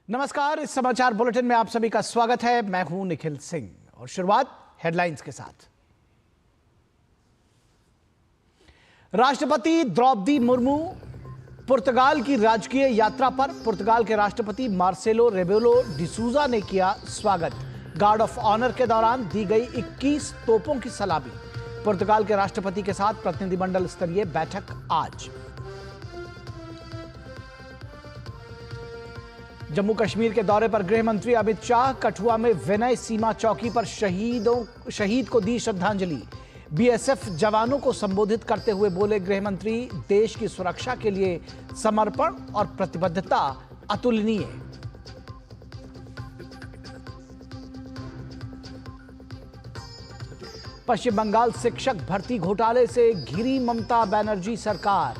नमस्कार, इस समाचार बुलेटिन में आप सभी का स्वागत है। मैं हूं निखिल सिंह और शुरुआत हेडलाइंस के साथ। राष्ट्रपति द्रौपदी मुर्मू पुर्तगाल की राजकीय यात्रा पर। पुर्तगाल के राष्ट्रपति मार्सेलो रेबेलो डिसूजा ने किया स्वागत। गार्ड ऑफ ऑनर के दौरान दी गई 21 तोपों की सलामी। पुर्तगाल के राष्ट्रपति के साथ प्रतिनिधिमंडल स्तरीय बैठक आज। जम्मू कश्मीर के दौरे पर गृह मंत्री अमित शाह। कठुआ में विनय सीमा चौकी पर शहीद को दी श्रद्धांजलि। बीएसएफ जवानों को संबोधित करते हुए बोले गृह मंत्री, देश की सुरक्षा के लिए समर्पण और प्रतिबद्धता अतुलनीय। पश्चिम बंगाल शिक्षक भर्ती घोटाले से घिरी ममता बनर्जी सरकार।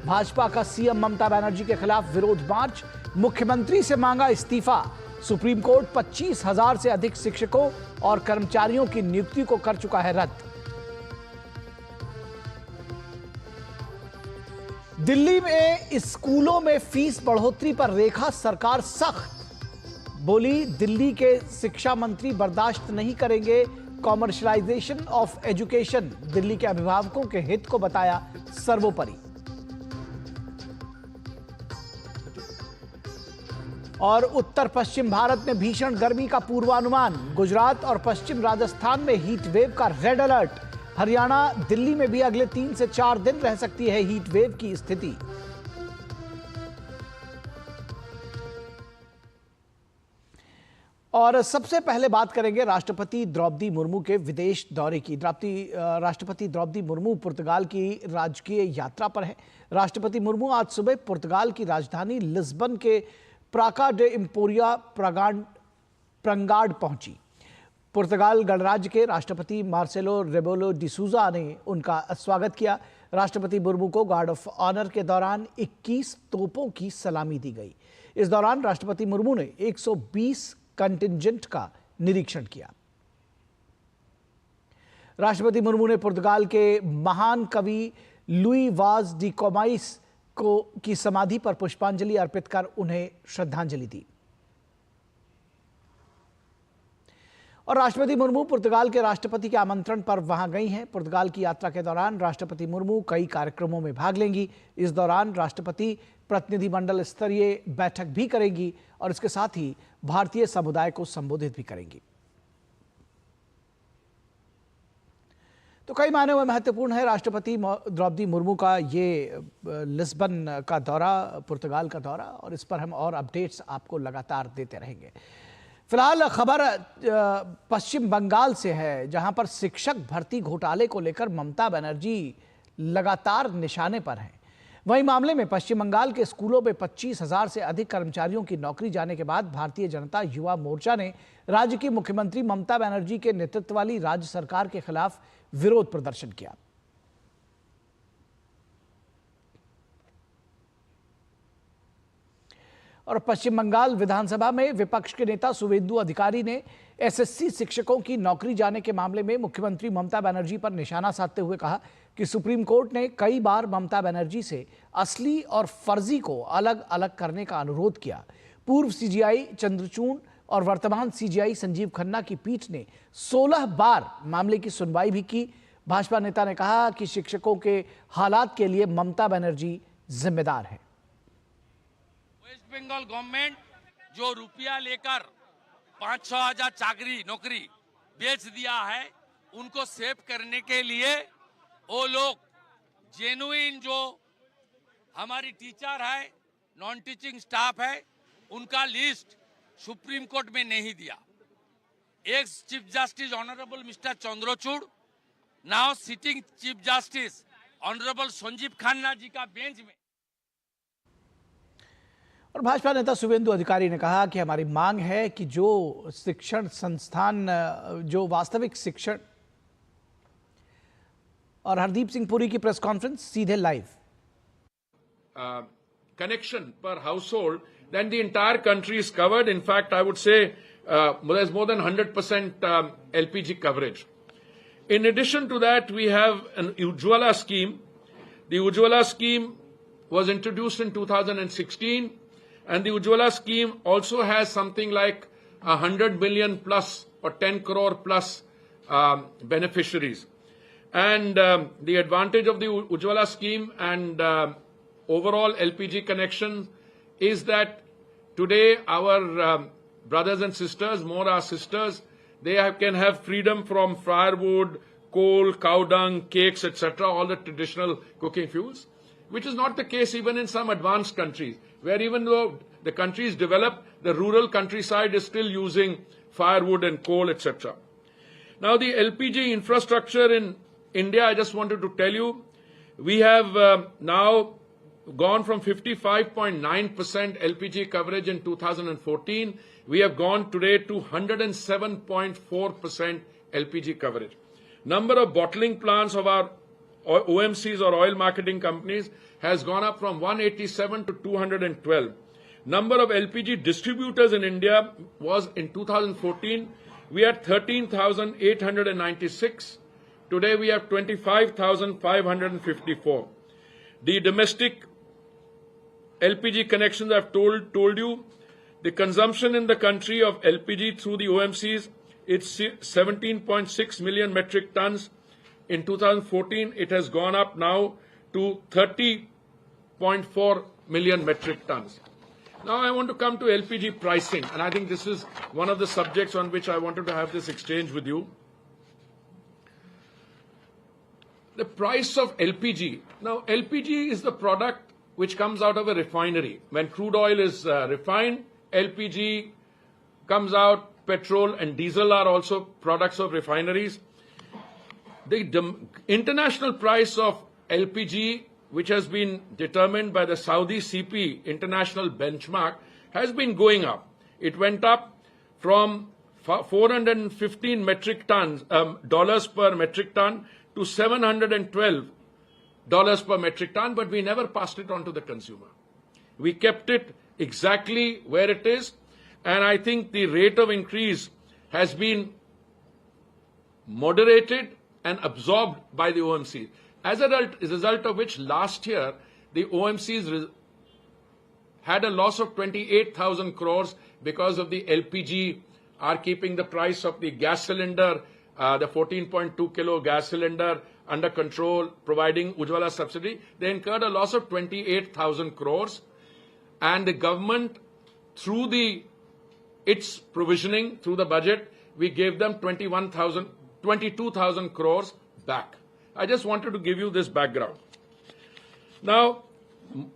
भाजपा का सीएम ममता बनर्जी के खिलाफ विरोध मार्च। मुख्यमंत्री से मांगा इस्तीफा। सुप्रीम कोर्ट 25,000 से अधिक शिक्षकों और कर्मचारियों की नियुक्ति को कर चुका है रद्द। दिल्ली में स्कूलों में फीस बढ़ोतरी पर रेखा सरकार सख्त। बोली, दिल्ली के शिक्षा मंत्री बर्दाश्त नहीं करेंगे कॉमर्शलाइजेशन ऑफ एजुकेशन। दिल्ली के अभिभावकों के हित को बताया सर्वोपरि। और उत्तर पश्चिम भारत में भीषण गर्मी का पूर्वानुमान। गुजरात और पश्चिम राजस्थान में हीट वेव का रेड अलर्ट। हरियाणा, दिल्ली में भी अगले 3 से 4 दिन रह सकती है हीट वेव की स्थिति। और सबसे पहले बात करेंगे राष्ट्रपति द्रौपदी मुर्मू के विदेश दौरे की। राष्ट्रपति द्रौपदी मुर्मू पुर्तगाल की राजकीय यात्रा पर है। राष्ट्रपति मुर्मू आज सुबह पुर्तगाल की राजधानी लिस्बन के प्राका डे एम्पोरिया प्रंगाड पहुंची। पुर्तगाल गणराज्य के राष्ट्रपति मार्सेलो रेबेलो डिसूजा ने उनका स्वागत किया। राष्ट्रपति मुर्मू को गार्ड ऑफ ऑनर के दौरान 21 तोपों की सलामी दी गई। इस दौरान राष्ट्रपति मुर्मू ने 120 कंटिंजेंट का निरीक्षण किया। राष्ट्रपति मुर्मू ने पुर्तगाल के महान कवि लुई वाज डी कोमाइस की समाधि पर पुष्पांजलि अर्पित कर उन्हें श्रद्धांजलि दी। और राष्ट्रपति मुर्मू पुर्तगाल के राष्ट्रपति के आमंत्रण पर वहां गई हैं। पुर्तगाल की यात्रा के दौरान राष्ट्रपति मुर्मू कई कार्यक्रमों में भाग लेंगी। इस दौरान राष्ट्रपति प्रतिनिधिमंडल स्तरीय बैठक भी करेंगी और इसके साथ ही भारतीय समुदाय को संबोधित भी करेंगी। तो कई मायनों में महत्वपूर्ण है राष्ट्रपति द्रौपदी मुर्मू का ये लिस्बन का दौरा, पुर्तगाल का दौरा, और इस पर हम और अपडेट्स आपको लगातार देते रहेंगे। फिलहाल खबर पश्चिम बंगाल से है, जहां पर शिक्षक भर्ती घोटाले को लेकर ममता बनर्जी लगातार निशाने पर हैं। वहीं मामले में पश्चिम बंगाल के स्कूलों में 25,000 से अधिक कर्मचारियों की नौकरी जाने के बाद भारतीय जनता युवा मोर्चा ने राज्य की मुख्यमंत्री ममता बनर्जी के नेतृत्व वाली राज्य सरकार के खिलाफ विरोध प्रदर्शन किया। और पश्चिम बंगाल विधानसभा में विपक्ष के नेता शुवेंदु अधिकारी ने एसएससी शिक्षकों की नौकरी जाने के मामले में मुख्यमंत्री ममता बनर्जी पर निशाना साधते हुए कहा कि सुप्रीम कोर्ट ने कई बार ममता बनर्जी से असली और फर्जी को अलग अलग करने का अनुरोध किया। पूर्व सीजीआई चंद्रचूड़ और वर्तमान सीजीआई संजीव खन्ना की पीठ ने 16 बार मामले की सुनवाई भी की। भाजपा नेता ने कहा कि शिक्षकों के हालात के लिए ममता बनर्जी जिम्मेदार है। वेस्ट बंगाल गवर्नमेंट जो रुपया लेकर 500 हजार चाकरी नौकरी बेच दिया है, उनको सेव करने के लिए वो लोग जेन्युइन जो हमारी टीचर है, नॉन टीचिंग स्टाफ है, उनका लिस्ट सुप्रीम कोर्ट में नहीं दिया। Ex chief justice honourable mister Chandrachud, now sitting chief justice honourable Sanjiv Khanna ji का बेंच में। और भाजपा नेता शुवेंदु अधिकारी ने कहा कि हमारी मांग है कि जो शिक्षण संस्थान, जो वास्तविक शिक्षण, और हरदीप सिंह पुरी की प्रेस कॉन्फ्रेंस सीधे live. Connection per household, then the entire country is covered. In fact, I would say there's more than 100% LPG coverage. In addition to that, we have an Ujjwala scheme. The Ujjwala scheme was introduced in 2016. And the Ujjwala scheme also has something like 100 million plus or 10 crore plus beneficiaries. And the advantage of the Ujjwala scheme and overall LPG connection is that today our brothers and sisters, more our sisters, they can have freedom from firewood, coal, cow dung, cakes, etc., all the traditional cooking fuels, which is not the case even in some advanced countries, where even though the country is developed, the rural countryside is still using firewood and coal, etc. Now, the LPG infrastructure in India, I just wanted to tell you, we have now gone from 55.9% LPG coverage in 2014. We have gone today to 107.4% LPG coverage. Number of bottling plants of our OMCs or oil marketing companies has gone up from 187 to 212. Number of LPG distributors in India was in 2014, we had 13,896. Today we have 25,554. The domestic LPG connections I've told you, the consumption in the country of LPG through the OMCs, it's 17.6 million metric tons. In 2014, it has gone up now to 30.4 million metric tons. Now I want to come to LPG pricing, and I think this is one of the subjects on which I wanted to have this exchange with you. The price of LPG. Now, LPG is the product which comes out of a refinery. When crude oil is refined, LPG comes out, petrol and diesel are also products of refineries. The international price of LPG, which has been determined by the Saudi CP international benchmark, has been going up. It went up from 415 metric tons, dollars per metric ton to $712 per metric ton, but we never passed it on to the consumer. We kept it exactly where it is, and I think the rate of increase has been moderated and absorbed by the OMC. As a result of which, last year, the OMCs had a loss of 28,000 crores because of the LPG are keeping the price of the gas cylinder, the 14.2 kilo gas cylinder under control, providing Ujjwala subsidy. They incurred a loss of 28,000 crores. And the government, through its provisioning, through the budget, we gave them 22,000 crores back. I just wanted to give you this background. Now,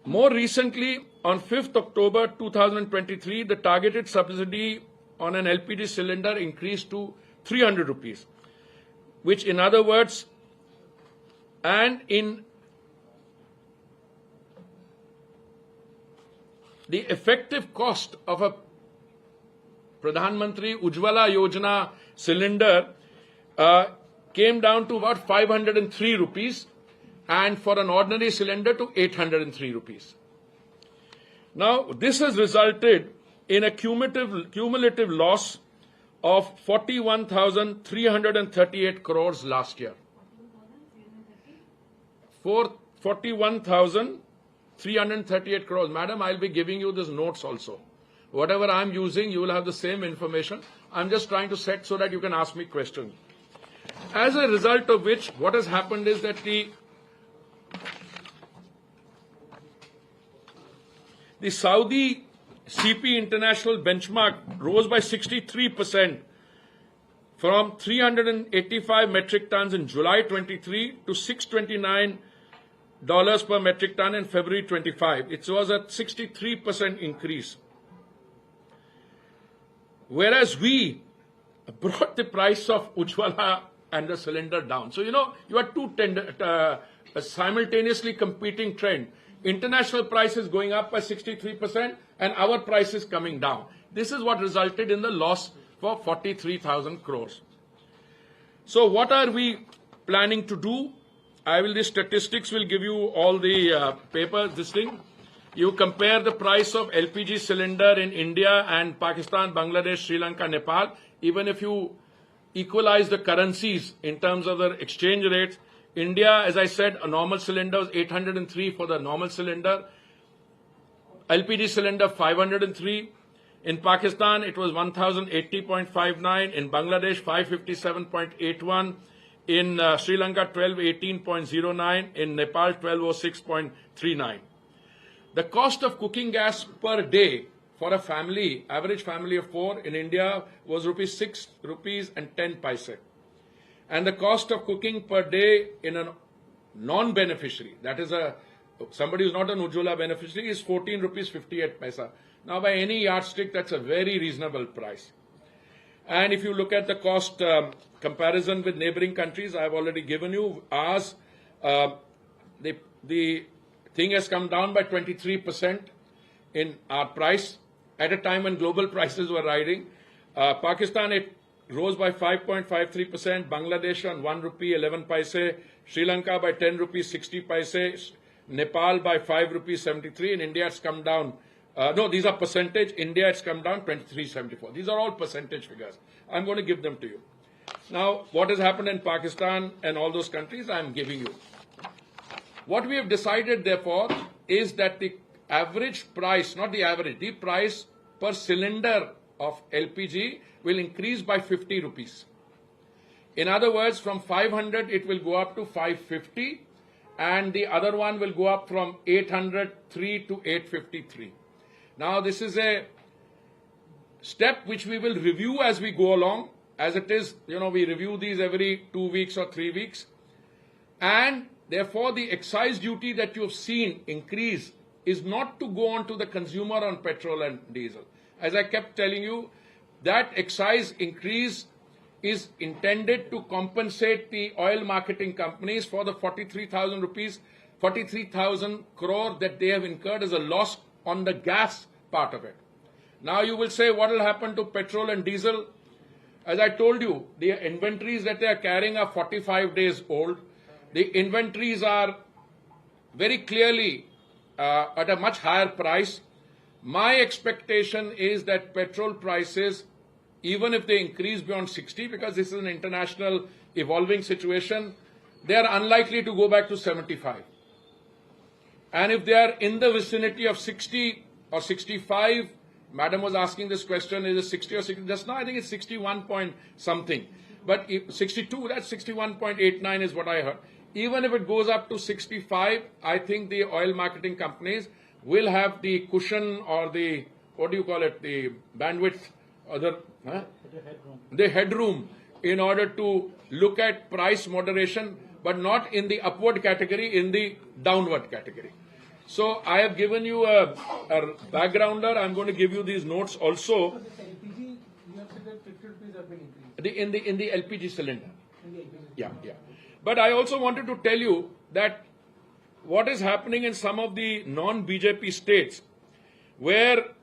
more recently, on 5th October 2023, the targeted subsidy on an LPG cylinder increased to 300 rupees, which in other words, and in the effective cost of a Pradhan Mantri Ujjwala Yojana cylinder came down to about 503 rupees, and for an ordinary cylinder to 803 rupees. Now, this has resulted in a cumulative loss of 41,338 crores last year. 41,338 crores. Madam, I'll be giving you these notes also. Whatever I'm using, you will have the same information. I'm just trying to set so that you can ask me questions. As a result of which, what has happened is that the Saudi CP international benchmark rose by 63% from 385 metric tons in July 23 to $629 per metric ton in February 25. It was a 63% increase. Whereas we brought the price of Ujjwala and the cylinder down. So, you are two simultaneously competing trend. International price is going up by 63% and our price is coming down. This is what resulted in the loss for 43,000 crores. So what are we planning to do? The statistics will give you all the papers, this thing. You compare the price of LPG cylinder in India and Pakistan, Bangladesh, Sri Lanka, Nepal. Even if you equalize the currencies in terms of the exchange rates, India, as I said, a normal cylinder was 803 for the normal cylinder. LPG cylinder 503. In Pakistan, it was 1080.59. In Bangladesh, 557.81. In Sri Lanka, 1218.09. In Nepal, 1206.39. The cost of cooking gas per day for a family, average family of 4 in India, was ₹6 and 10 paise. And the cost of cooking per day in a non-beneficiary, that is somebody who's not an Ujjwala beneficiary, is 14 rupees 58 paisa. Now, by any yardstick, that's a very reasonable price. And if you look at the cost comparison with neighboring countries, I've already given you ours. The thing has come down by 23% in our price at a time when global prices were riding. Pakistan, it rose by 5.53%, Bangladesh on 1 rupee 11 paise, Sri Lanka by 10 rupees 60 paise, Nepal by 5 rupees 73. In India, it's come down. No, these are percentage. India, it's come down 23.74. These are all percentage figures. I'm going to give them to you. Now, what has happened in Pakistan and all those countries, I'm giving you. What we have decided, therefore, is that the average price, not the average, the price per cylinder of LPG will increase by 50 rupees. In other words, from 500, it will go up to 550, and the other one will go up from 803 to 853. Now, this is a step which we will review as we go along. As it is, we review these every 2 weeks or 3 weeks. And therefore, the excise duty that you have seen increase is not to go on to the consumer on petrol and diesel. As I kept telling you, that excise increase is intended to compensate the oil marketing companies for the 43,000 crore that they have incurred as a loss on the gas part of it. Now you will say, what will happen to petrol and diesel? As I told you, the inventories that they are carrying are 45 days old. The inventories are very clearly at a much higher price. My expectation is that petrol prices, even if they increase beyond 60, because this is an international evolving situation, they are unlikely to go back to 75. And if they are in the vicinity of 60 or 65, Madam was asking this question, is it 60 or 60? Just now I think it's 61 point something. But 62, that's 61.89 is what I heard. Even if it goes up to 65, I think the oil marketing companies will have the cushion or the, what do you call it, the bandwidth, or the headroom in order to look at price moderation, but not in the upward category, in the downward category. So I have given you a backgrounder. I'm going to give you these notes also. In the LPG cylinder. Yeah. But I also wanted to tell you that what is happening in some of the non-BJP states, where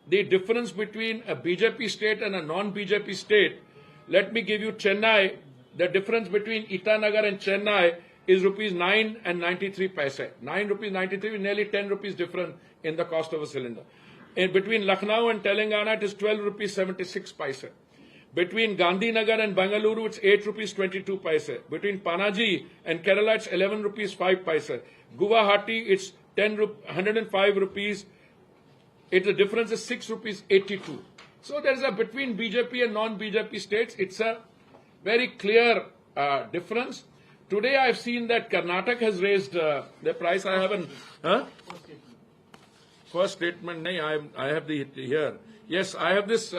the difference between a BJP state and a non-BJP state, let me give you Chennai. The difference between Itanagar and Chennai is rupees 9 and 93 paise. 9 rupees 93, nearly 10 rupees difference in the cost of a cylinder. In between Lucknow and Telangana, it is 12 rupees 76 paise. Between Gandhinagar and Bangalore, it's 8 rupees 22 paise. Between Panaji and Kerala, it's 11 rupees 5 paise. Guwahati, it's 105 rupees. The difference is 6 rupees 82. So there is a between BJP and non-BJP states, it's a very clear difference. Today I've seen that Karnataka has raised the price. I haven't. First statement, I have the here. Yes, I have this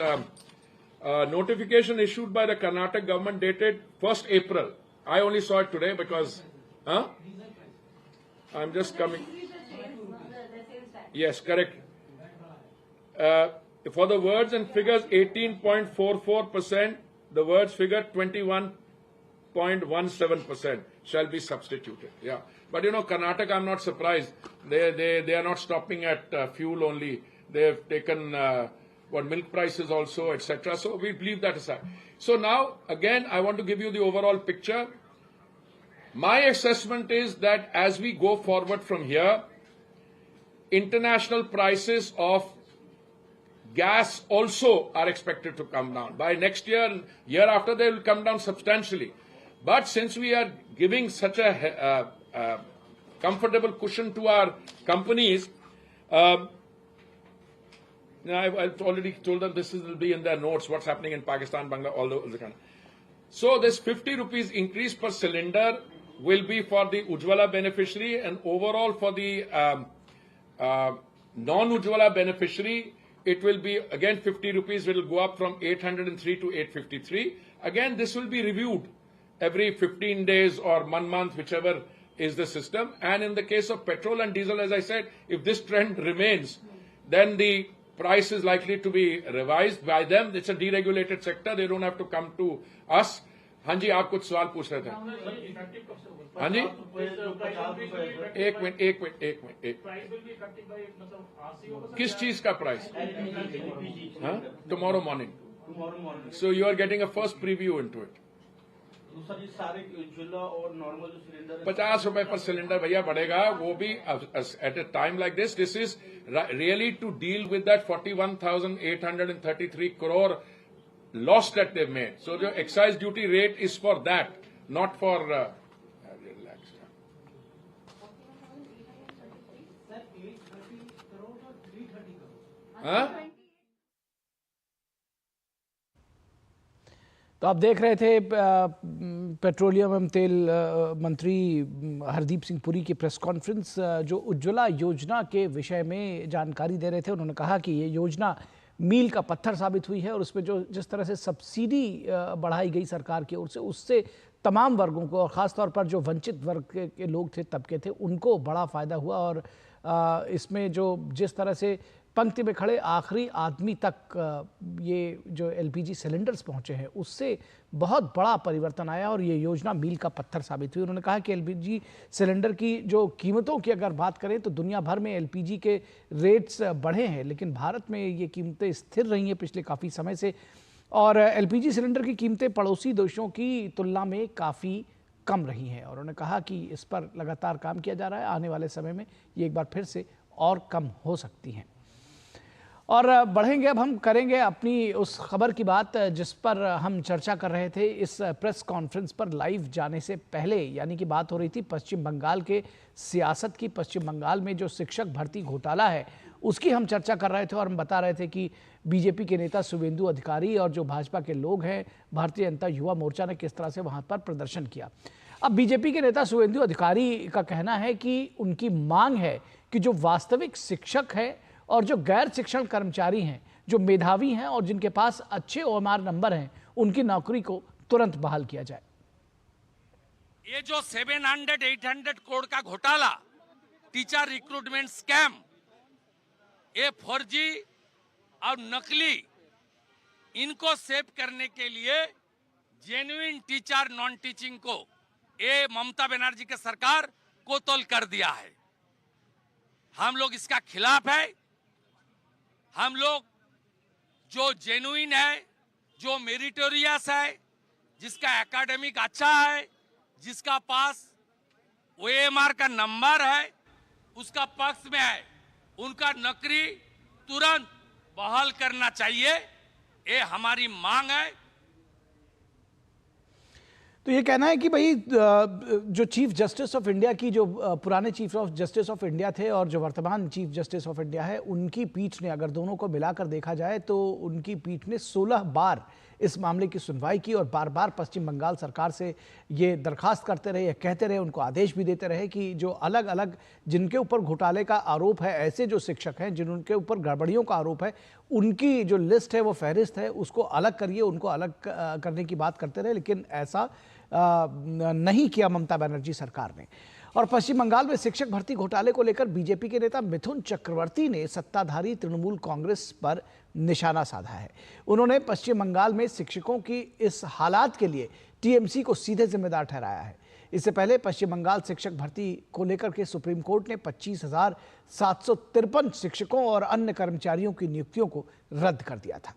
notification issued by the Karnataka government dated 1st April. I only saw it today because. I'm just coming. Yes, correct. For the words and figures 18.44%, the words figure 21.17% shall be substituted. Yeah. But Karnataka, I'm not surprised. They are not stopping at fuel only. They have taken milk prices also, etc. So we leave that aside. So now, again, I want to give you the overall picture. My assessment is that as we go forward from here, international prices of gas also are expected to come down. By next year, year after, they will come down substantially. But since we are giving such a comfortable cushion to our companies, I've already told them this will be in their notes, what's happening in Pakistan, Bangladesh, all the kind. So this 50 rupees increase per cylinder will be for the Ujjwala beneficiary, and overall for the non-Ujjwala beneficiary, it will be again 50 rupees will go up from 803 to 853. Again, this will be reviewed every 15 days or 1 month, whichever is the system. And in the case of petrol and diesel, as I said, if this trend remains, then the price is likely to be revised by them. It's a deregulated sector. They don't have to come to us. हाँ जी, आप कुछ सवाल पूछ रहे थे? हाँ जी, एक minute किस चीज का price? Tomorrow morning. So you are getting a first preview into it. 50 रुपए पर सिलेंडर भैया बढ़ेगा, वो भी at a time like this. This is really to deal with that 41,833 crore loss that they've made. So the excise duty rate is for that, not for relax. Huh? तो आप देख रहे थे पेट्रोलियम एवं तेल मंत्री हरदीप सिंह पुरी की प्रेस कॉन्फ्रेंस, जो उज्ज्वला योजना के विषय में जानकारी दे रहे थे. उन्होंने कहा कि ये योजना मील का पत्थर साबित हुई है और उसमें जो जिस तरह से सब्सिडी बढ़ाई गई सरकार की ओर से, उससे तमाम वर्गों को और ख़ास तौर पर जो वंचित वर्ग के लोग थे, तबके थे, उनको बड़ा फ़ायदा हुआ. और इसमें जो जिस तरह से पंक्ति में खड़े आखिरी आदमी तक ये जो एलपीजी सिलेंडर्स पहुंचे हैं, उससे बहुत बड़ा परिवर्तन आया और ये योजना मील का पत्थर साबित हुई. उन्होंने कहा कि एलपीजी सिलेंडर की जो कीमतों की अगर बात करें तो दुनिया भर में एलपीजी के रेट्स बढ़े हैं, लेकिन भारत में ये कीमतें स्थिर रही हैं पिछले काफ़ी समय से. और एलपीजी सिलेंडर की कीमतें पड़ोसी देशों की तुलना में काफ़ी कम रही हैं. और उन्होंने कहा कि इस पर लगातार काम किया जा रहा है. आने वाले समय में ये एक बार फिर से और कम हो सकती हैं. और बढ़ेंगे, अब हम करेंगे अपनी उस खबर की बात जिस पर हम चर्चा कर रहे थे इस प्रेस कॉन्फ्रेंस पर लाइव जाने से पहले. यानी कि बात हो रही थी पश्चिम बंगाल के सियासत की. पश्चिम बंगाल में जो शिक्षक भर्ती घोटाला है उसकी हम चर्चा कर रहे थे और हम बता रहे थे कि बीजेपी के नेता शुभेंदु अधिकारी और जो भाजपा के लोग हैं, भारतीय जनता युवा मोर्चा ने किस तरह से वहाँ पर प्रदर्शन किया. अब बीजेपी के नेता शुभेंदु अधिकारी का कहना है कि उनकी मांग है कि जो वास्तविक शिक्षक है और जो गैर शिक्षण कर्मचारी हैं, जो मेधावी हैं और जिनके पास अच्छे ओएमआर नंबर हैं, उनकी नौकरी को तुरंत बहाल किया जाए. ये जो 700-800 करोड़ का घोटाला, टीचर रिक्रूटमेंट स्कैम, ये फर्जी और नकली, इनको सेव करने के लिए जेन्युइन टीचर नॉन टीचिंग को ये ममता बनर्जी की सरकार कोतल कर दिया है. हम लोग इसका खिलाफ है. हम लोग जो जेन्युइन है, जो मेरिटोरियस है, जिसका एकेडमिक अच्छा है, जिसका पास ओएमआर का नंबर है, उसका पक्ष में है. उनका नौकरी तुरंत बहाल करना चाहिए, ये हमारी मांग है. तो ये कहना है कि भाई जो चीफ जस्टिस ऑफ इंडिया की जो पुराने chief of justice of India थे और जो वर्तमान चीफ जस्टिस ऑफ इंडिया है, उनकी पीठ ने, अगर दोनों को मिलाकर देखा जाए तो उनकी पीठ ने 16 बार इस मामले की सुनवाई की और बार बार पश्चिम बंगाल सरकार से ये दरखास्त करते रहे, कहते रहे, उनको आदेश भी देते रहे कि जो अलग अलग जिनके ऊपर घोटाले का आरोप है, ऐसे जो शिक्षक हैं जिनके ऊपर गड़बड़ियों का आरोप है, उनकी जो लिस्ट है, वो फहरिस्त है, उसको अलग करिए, उनको अलग करने की बात करते रहे. लेकिन ऐसा नहीं किया ममता बनर्जी सरकार ने. और पश्चिम बंगाल में शिक्षक भर्ती घोटाले को लेकर बीजेपी के नेता मिथुन चक्रवर्ती ने सत्ताधारी तृणमूल कांग्रेस पर निशाना साधा है. उन्होंने पश्चिम बंगाल में शिक्षकों की इस हालात के लिए टीएमसी को सीधे जिम्मेदार ठहराया है. इससे पहले पश्चिम बंगाल शिक्षक भर्ती को लेकर के सुप्रीम कोर्ट ने 25,753 शिक्षकों और अन्य कर्मचारियों की नियुक्तियों को रद्द कर दिया था.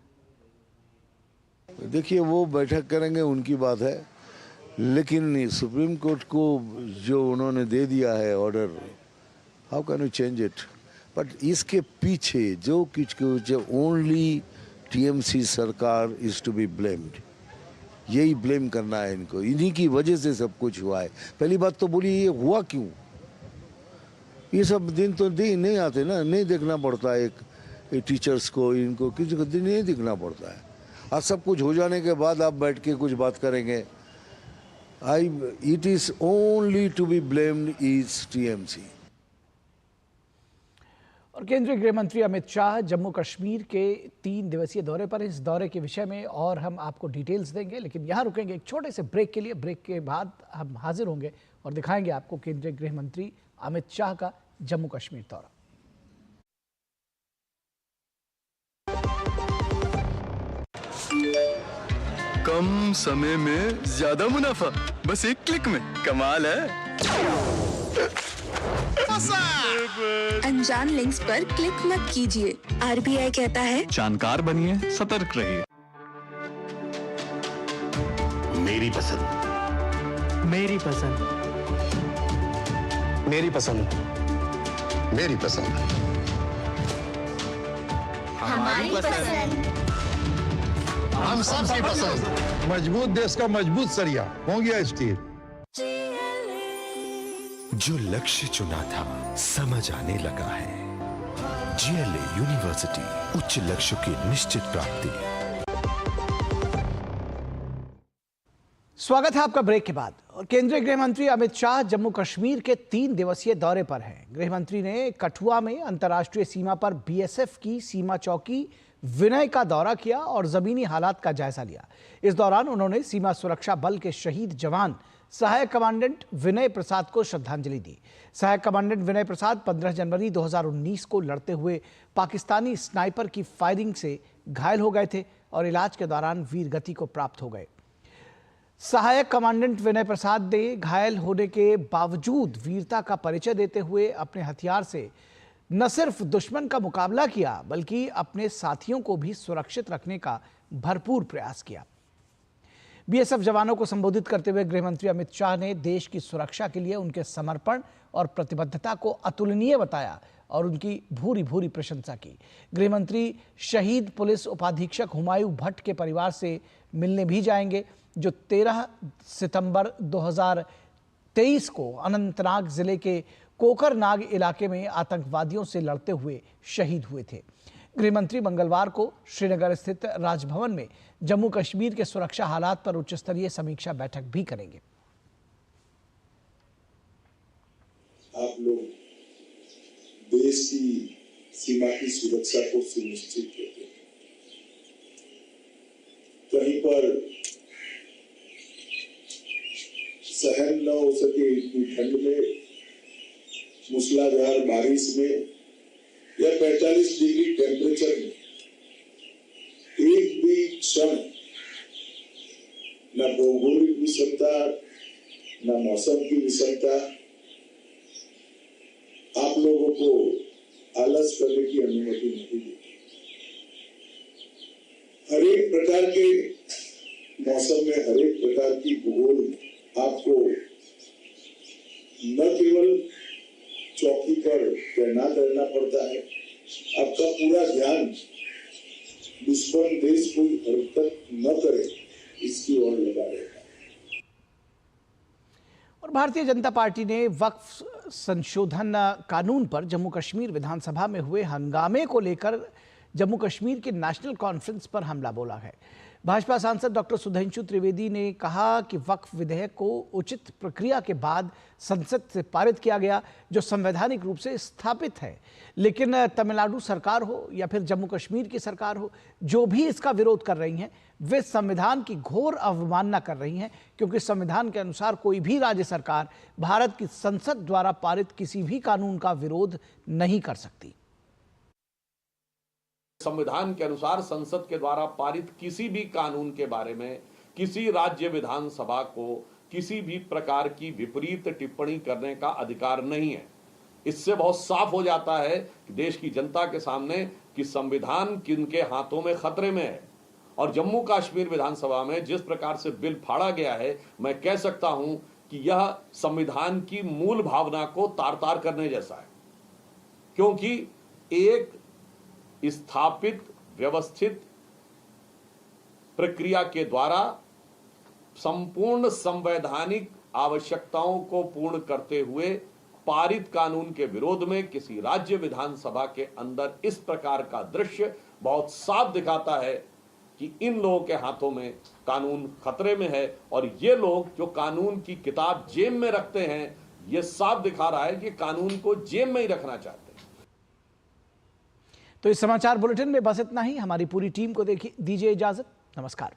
देखिए, वो बैठक करेंगे, उनकी बात है, लेकिन सुप्रीम कोर्ट को जो उन्होंने दे दिया है order, how can you change it. But इसके पीछे जो कुछ ओनली टीएमसी सरकार इज टू बी ब्लेम्ड. यही ब्लेम करना है इनको, इन्हीं की वजह से सब कुछ हुआ है. पहली बात तो बोलिए, ये हुआ क्यों? ये सब दिन तो नहीं आते ना, नहीं देखना पड़ता. ये टीचर्स को, इनको किसी को नहीं दिखना पड़ता है। आज सब कुछ हो जाने के बाद आप बैठ के कुछ बात करेंगे। It is only to be blamed is TMC. और केंद्रीय गृह मंत्री अमित शाह जम्मू कश्मीर के 3 दिवसीय दौरे पर। इस दौरे के विषय में और हम आपको डिटेल्स देंगे, लेकिन यहाँ रुकेंगे एक छोटे से ब्रेक के लिए। ब्रेक के बाद हम हाजिर होंगे और दिखाएंगे आपको केंद्रीय गृह मंत्री अमित शाह का जम्मू कश्मीर दौरा। कम समय में ज्यादा मुनाफा, बस एक क्लिक में। कमाल है। अनजान लिंक्स पर क्लिक मत कीजिए। आरबीआई कहता है जानकार बनिए, सतर्क रहिए। मेरी पसंद, मेरी पसंद, मेरी पसंद, मेरी पसंद, हमारी पसंद। हम सबकी पसंद। मजबूत देश का मजबूत सरिया हो गया स्टील। जो लक्ष्य चुना था समझ आने लगा है। जीएलए यूनिवर्सिटी, उच्च लक्ष्य की निश्चित प्राप्ति। स्वागत है आपका ब्रेक के बाद। और केंद्रीय गृह मंत्री अमित शाह जम्मू कश्मीर के 3 दिवसीय दौरे पर हैं। गृह मंत्री ने कठुआ में अंतर्राष्ट्रीय सीमा पर बीएसएफ की सीमा चौकी विनय का दौरा किया और जमीनी हालात का जायजा लिया। इस दौरान उन्होंने सीमा सुरक्षा बल के शहीद जवान सहायक कमांडेंट विनय प्रसाद को श्रद्धांजलि दी। सहायक कमांडेंट विनय प्रसाद 15 जनवरी 2019 को लड़ते हुए पाकिस्तानी स्नाइपर की फायरिंग से घायल हो गए थे और इलाज के दौरान वीर गति को प्राप्त हो गए। सहायक कमांडेंट विनय प्रसाद ने घायल होने के बावजूद वीरता का परिचय देते हुए अपने हथियार से न सिर्फ दुश्मन का मुकाबला किया, बल्कि अपने साथियों को भी सुरक्षित रखने का भरपूर प्रयास किया। बीएसएफ जवानों को संबोधित करते हुए गृह मंत्री अमित शाह ने देश की सुरक्षा के लिए उनके समर्पण और प्रतिबद्धता को अतुलनीय बताया और उनकी भूरी भूरी प्रशंसा की। गृह मंत्री शहीद पुलिस उपाधीक्षक हुमायूं भट्ट के परिवार से मिलने भी जाएंगे, जो 13 सितंबर 2023 को अनंतनाग जिले के कोकरनाग इलाके में आतंकवादियों से लड़ते हुए शहीद हुए थे। गृह मंत्री मंगलवार को श्रीनगर स्थित राजभवन में जम्मू कश्मीर के सुरक्षा हालात पर उच्च स्तरीय समीक्षा बैठक भी करेंगे। आप लोग देश की सीमा की सुरक्षा को सुनिश्चित करते हैं। कहीं पर सहन न हो सके इतनी ठंड में, मूसलाधार बारिश में या 45 डिग्री टेम्परेचर में एक भी क्षण न भौगोलिक विषमता न मौसम की विषमता आप लोगों को आलस करने की अनुमति नहीं देती। हर एक प्रकार के मौसम में हर एक प्रकार की भूगोल आपको न केवल चौकी पर तैनात रहना पड़ता है, आपका पूरा ध्यान दुश्मन देश को हरकत न करे इसकी ओर लगा रहेगा। और भारतीय जनता पार्टी ने वक्फ संशोधन कानून पर जम्मू कश्मीर विधानसभा में हुए हंगामे को लेकर जम्मू कश्मीर के नेशनल कॉन्फ्रेंस पर हमला बोला है। भाजपा सांसद डॉक्टर सुधांशु त्रिवेदी ने कहा कि वक्फ विधेयक को उचित प्रक्रिया के बाद संसद से पारित किया गया, जो संवैधानिक रूप से स्थापित है। लेकिन तमिलनाडु सरकार हो या फिर जम्मू कश्मीर की सरकार हो, जो भी इसका विरोध कर रही हैं, वे संविधान की घोर अवमानना कर रही हैं, क्योंकि संविधान के अनुसार कोई भी राज्य सरकार भारत की संसद द्वारा पारित किसी भी कानून का विरोध नहीं कर सकती। संविधान के अनुसार संसद के द्वारा पारित किसी भी कानून के बारे में किसी राज्य विधानसभा को किसी भी प्रकार की विपरीत टिप्पणी करने का अधिकार नहीं है। इससे बहुत साफ हो जाता है कि देश की जनता के सामने कि संविधान किनके हाथों में खतरे में है। और जम्मू कश्मीर विधानसभा में जिस प्रकार से बिल फाड़ा गया है, मैं कह सकता हूं कि यह संविधान की मूल भावना को तार-तार करने जैसा है, क्योंकि एक स्थापित व्यवस्थित प्रक्रिया के द्वारा संपूर्ण संवैधानिक आवश्यकताओं को पूर्ण करते हुए पारित कानून के विरोध में किसी राज्य विधानसभा के अंदर इस प्रकार का दृश्य बहुत साफ दिखाता है कि इन लोगों के हाथों में कानून खतरे में है, और ये लोग जो कानून की किताब जेब में रखते हैं, ये साफ दिखा रहा है कि कानून को जेब में ही रखना चाहते हैं। तो इस समाचार बुलेटिन में बस इतना ही। हमारी पूरी टीम को दीजिए इजाजत। नमस्कार।